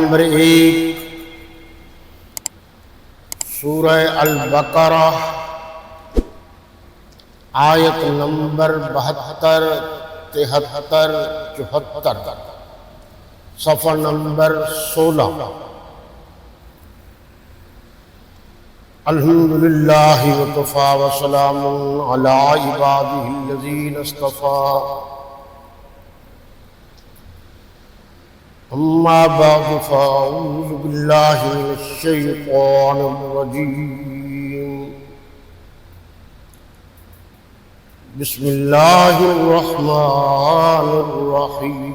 Number 1 سورہ البقرہ، آیت number 72، 73، 74، صفحہ نمبر 16۔ الحمدللہ وکفی وسلام علی عبادہ الذین اصطفی، اما بعد فاعوذ باللہ من الشیطان الرجیم، بسم اللہ الرحمن الرحیم۔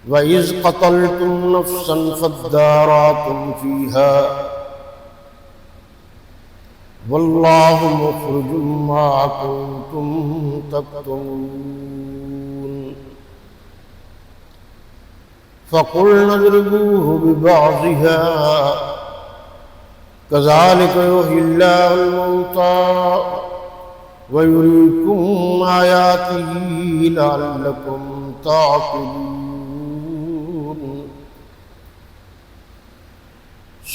وَإِذْ قَتَلْتُمْ نَفْسًا فَادَّارَأْتُمْ فِيهَا وَاللَّهُ مُخْرِجٌ مَا كُنْتُمْ تَكْتُمُونَ فَقُلْنَا اضْرِبُوهُ بِبَعْضِهَا كَذَلِكَ يُحْيِي اللَّهُ الْمَوْتَى وَيُرِيكُمْ آيَاتِهِ لَعَلَّكُمْ تَعْقِلُونَ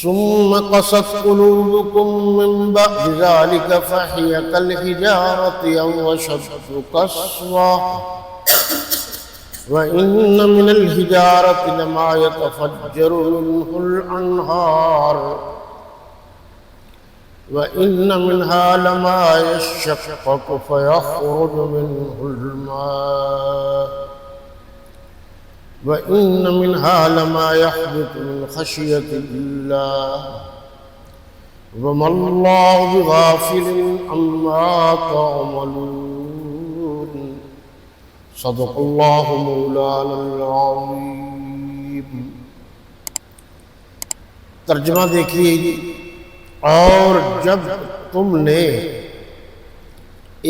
ثم قست قلوبكم من بعد ذلك فهي كالحجارة أو أشد قسوة وإن من الحجارة لما يتفجر منه الأنهار وإن منها لما يشقق فيخرج منه الماء وَإِنَّ مِنْهَا لَمَا يَحْبِطُ مِنْ خَشْيَةِ اللَّهِ وَمَا اللَّهُ بِغَافِلٍ عَمَّا تَعْمَلُونَ صدق اللہ مولانا العظیم۔ ترجمہ دیکھیے، اور جب تم نے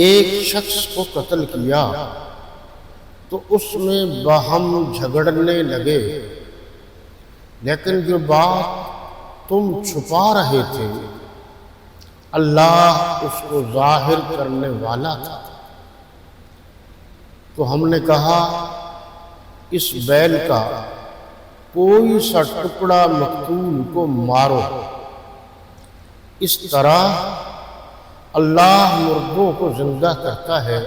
ایک شخص کو قتل کیا تو اس میں باہم جھگڑنے لگے، لیکن جو بات تم چھپا رہے تھے اللہ اس کو ظاہر کرنے والا تھا۔ تو ہم نے کہا اس بیل کا کوئی سا ٹکڑا مقتول کو مارو، اس طرح اللہ مردوں کو زندہ کرتا ہے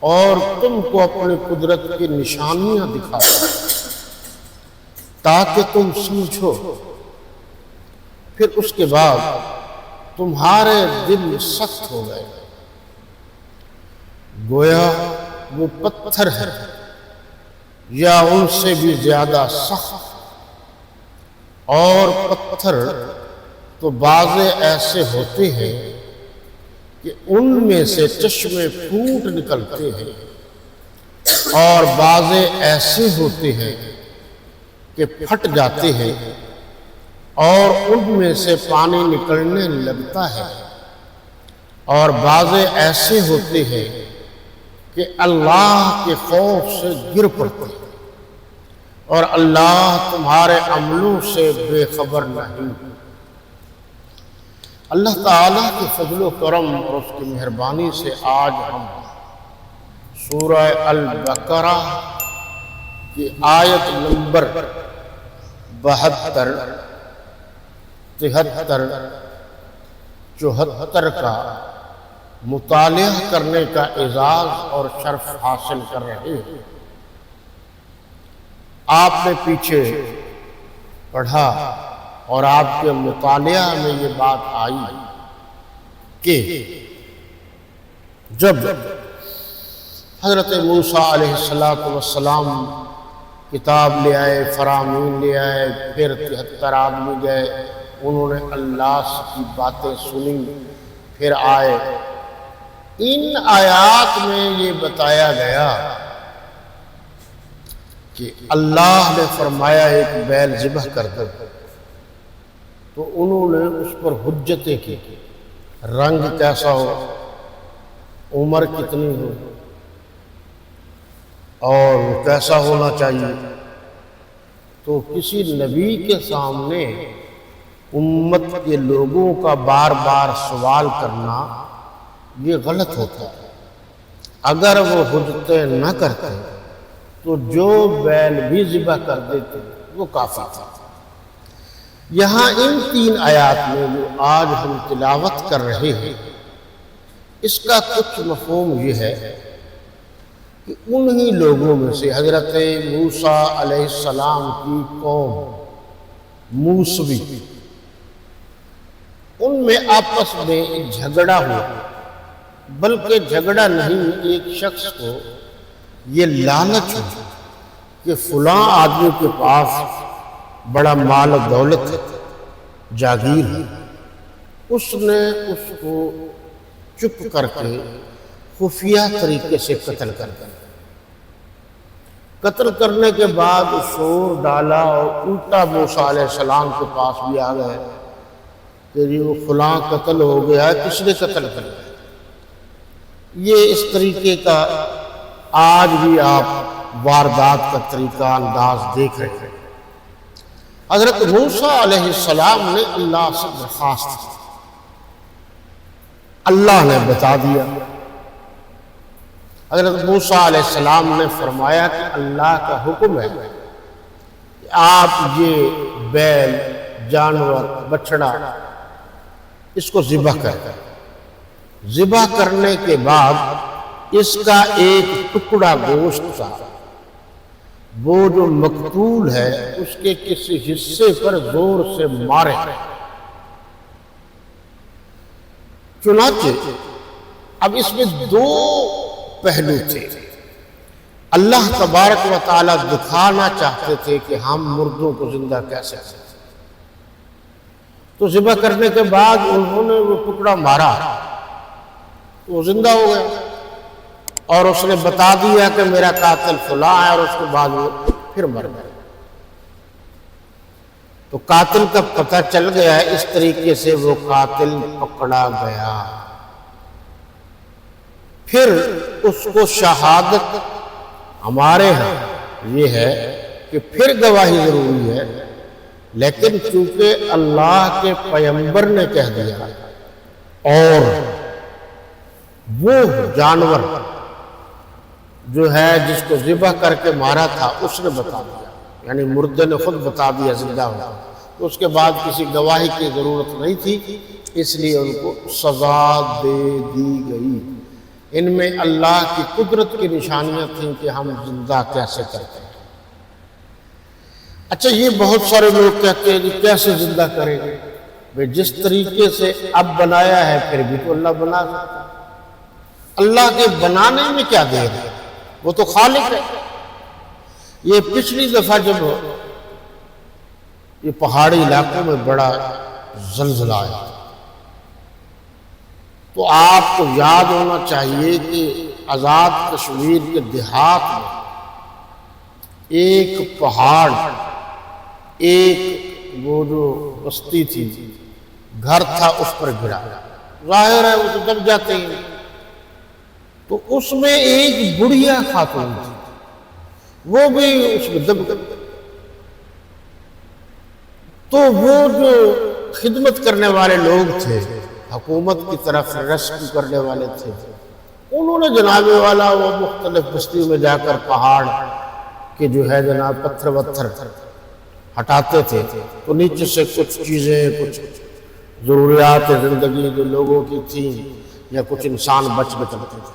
اور تم کو اپنی قدرت کی نشانیاں دکھاتا ہے تاکہ تم سمجھو، پھر اس کے بعد تمہارے دل سخت ہو گئے، گویا وہ پتھر ہے یا ان سے بھی زیادہ سخت، اور پتھر تو بعض ایسے ہوتے ہیں کہ ان میں سے چشمے پھوٹ نکلتے ہیں، اور بعض ایسے ہوتے ہیں کہ پھٹ جاتے ہیں اور ان میں سے پانی نکلنے لگتا ہے، اور بعض ایسے ہوتے ہیں کہ اللہ کے خوف سے گر پڑتے ہیں اور اللہ تمہارے عملوں سے بے خبر نہیں۔ اللہ تعالیٰ کے فضل و کرم اور اس کی مہربانی سے آج ہم سورہ البقرہ کی آیت نمبر 72، 73، 74 کا مطالعہ کرنے کا اعزاز اور شرف حاصل کر رہے ہیں۔ آپ نے پیچھے پڑھا اور آپ کے مطالعہ میں یہ بات آئی کہ جب حضرت موسیٰ علیہ السلام کتاب لے آئے، فرامین لے آئے، پھر 73 آدمی گئے، انہوں نے اللہ کی باتیں سنی، پھر آئے۔ ان آیات میں یہ بتایا گیا کہ اللہ نے فرمایا ایک بیل ذبح کر دو، تو انہوں نے اس پر حجتیں کی، رنگ کیسا ہو، عمر کتنی ہو، اور کیسا ہونا چاہیے۔ تو کسی نبی کے سامنے امت کے لوگوں کا بار بار سوال کرنا یہ غلط ہوتا ہے۔ اگر وہ حجتیں نہ کرتے تو جو بیل بھی ذبح کر دیتے وہ کافی تھا۔ یہاں ان 3 آیات میں جو آج ہم تلاوت کر رہے ہیں، اس کا کچھ مفہوم یہ ہے کہ انہی لوگوں میں سے حضرت موسیٰ علیہ السلام کی قوم موسوی، ان میں آپس میں جھگڑا ہوا، بلکہ جھگڑا نہیں، ایک شخص کو یہ لالچ ہو کہ فلاں آدمی کے پاس بڑا مال و دولت ہے، جاگیر ہے، اس نے اس کو چپ کر کے خفیہ طریقے سے قتل کر دیا۔ قتل کرنے کے بعد شور ڈالا اور الٹا موسیٰ علیہ السلام کے پاس بھی آ گئے کہ یہ وہ فلاں قتل ہو گیا ہے، کس نے قتل کر دیا؟ یہ اس طریقے کا آج بھی آپ واردات کا طریقہ انداز دیکھ رہے ہیں۔ حضرت موسیٰ علیہ السلام نے اللہ سے درخواست کی، اللہ نے بتا دیا۔ حضرت موسیٰ علیہ السلام نے فرمایا کہ اللہ کا حکم ہے کہ آپ یہ بیل، جانور، بچڑا، اس کو ذبح کریں۔ ذبح کرنے کے بعد اس کا ایک ٹکڑا گوشت کا، وہ جو مقتول ہے اس کے کسی حصے پر زور سے مارے۔ چنانچہ اب اس میں 2 پہلو تھے۔ اللہ تبارک و تعالیٰ دکھانا چاہتے تھے کہ ہم مردوں کو زندہ کیسے کریں۔ تو ذبح کرنے کے بعد انہوں نے وہ ٹکڑا مارا، وہ زندہ ہو گیا، اور اس نے بتا دیا کہ میرا قاتل فلاں ہے، اور اس کے بعد وہ پھر مر گیا۔ تو قاتل کا پتہ چل گیا ہے، اس طریقے سے وہ قاتل پکڑا گیا۔ پھر اس کو شہادت ہمارے ہاں یہ ہے کہ پھر گواہی ضروری ہے، لیکن چونکہ اللہ کے پیغمبر نے کہہ دیا اور وہ جانور جو ہے جس کو ذبح کر کے مارا تھا اس نے بتا دیا، یعنی مردے نے خود بتا دیا زندہ ہوا، تو اس کے بعد کسی گواہی کی ضرورت نہیں تھی، اس لیے ان کو سزا دے دی گئی۔ ان میں اللہ کی قدرت کی نشانیاں تھیں کہ ہم زندہ کیسے کرتے ہیں۔ اچھا، یہ بہت سارے لوگ کہتے ہیں کہ کیسے زندہ کریں گے؟ بھئی جس طریقے سے اب بنایا ہے پھر بھی تو اللہ بنا سکتا ہے۔ اللہ کے بنانے میں کیا دیر ہے؟ وہ تو خالق ہے۔ یہ پچھلی دفعہ جب یہ پہاڑی علاقوں میں بڑا زلزلہ آیا تو آپ کو یاد ہونا چاہیے کہ آزاد کشمیر کے دیہات میں ایک پہاڑ، ایک وہ جو بستی تھی، گھر تھا، اس پر گرا۔ ظاہر ہے وہ تو دب جاتے ہیں۔ تو اس میں ایک بڑھیا خاتون تھی، وہ بھی اس میں دب گئی۔ تو وہ جو خدمت کرنے والے لوگ تھے، حکومت کی طرف ریسکیو کرنے والے تھے، انہوں نے جناب والا وہ مختلف بستیوں میں جا کر پہاڑ کے جو ہے جناب پتھر وتھر ہٹاتے تھے، تو نیچے سے کچھ چیزیں، کچھ ضروریات زندگی جو لوگوں کی تھیں یا کچھ انسان بچ نکلتے تھے۔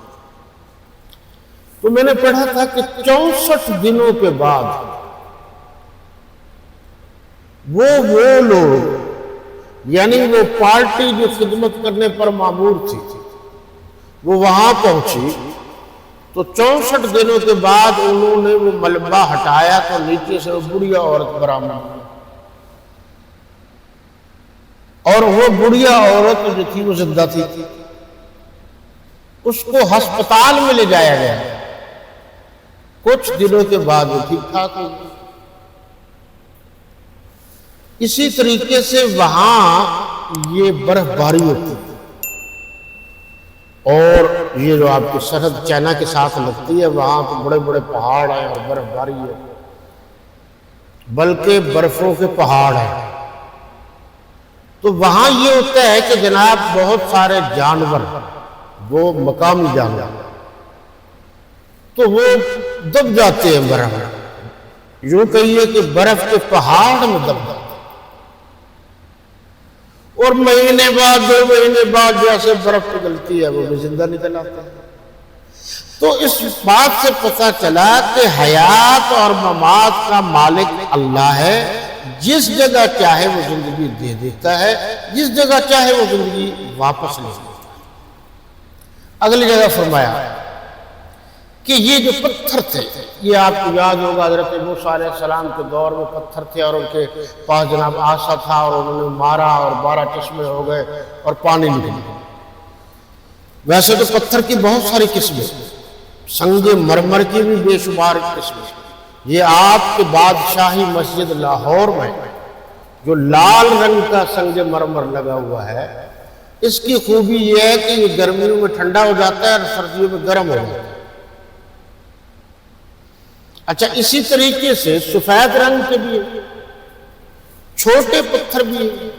تو میں نے پڑھا تھا کہ 64 دنوں کے بعد وہ لوگ، یعنی وہ پارٹی جو خدمت کرنے پر مامور تھی، وہ وہاں پہنچی تو 64 دنوں کے بعد انہوں نے وہ ملبہ ہٹایا تو نیچے سے وہ بڑھیا عورت برآمد ہوئی، اور وہ بڑھیا عورت جو تھی وہ زندہ تھی۔ اس کو ہسپتال میں لے جایا گیا، کچھ دنوں کے بعد وہ ٹھیک ٹھاک ہو گئی۔ اسی طریقے سے وہاں یہ برف باری ہوتی ہے، اور یہ جو آپ کی سرحد چائنا کے ساتھ لگتی ہے، وہاں تو بڑے بڑے پہاڑ ہیں اور برف باری ہے، بلکہ برفوں کے پہاڑ ہیں۔ تو وہاں یہ ہوتا ہے کہ جناب بہت سارے جانور، وہ مقامی جانور، تو وہ دب جاتے ہیں برف میں، یوں کہیے کہ برف کے پہاڑ میں دب جاتے ہیں، اور مہینے بعد 2 مہینے بعد جیسے برف پگھلتی ہے وہ بھی زندہ نکل آتا ہے۔ تو اس بات سے پتہ چلا کہ حیات اور ممات کا مالک اللہ ہے، جس جگہ چاہے وہ زندگی دے دیتا ہے، جس جگہ چاہے وہ زندگی واپس لے لیتا ہے۔ اگلی جگہ فرمایا کہ یہ جو پتھر تھے، یہ آپ کو یاد ہوگا حضرت موسیٰ علیہ السلام کے دور میں پتھر تھے، اور ان کے پاس جناب آسا تھا، اور انہوں نے مارا اور 12 چشمے ہو گئے اور پانی نکل گیا۔ ویسے تو پتھر کی بہت ساری قسمیں، سنگ مرمر کی بھی بے شمار قسمیں۔ یہ آپ کے بادشاہی مسجد لاہور میں جو لال رنگ کا سنگ مرمر لگا ہوا ہے، اس کی خوبی یہ ہے کہ یہ گرمیوں میں ٹھنڈا ہو جاتا ہے اور سردیوں میں گرم ہو جاتا ہے۔ اچھا، اسی طریقے سے سفید رنگ کے بھی چھوٹے پتھر بھی ہیں،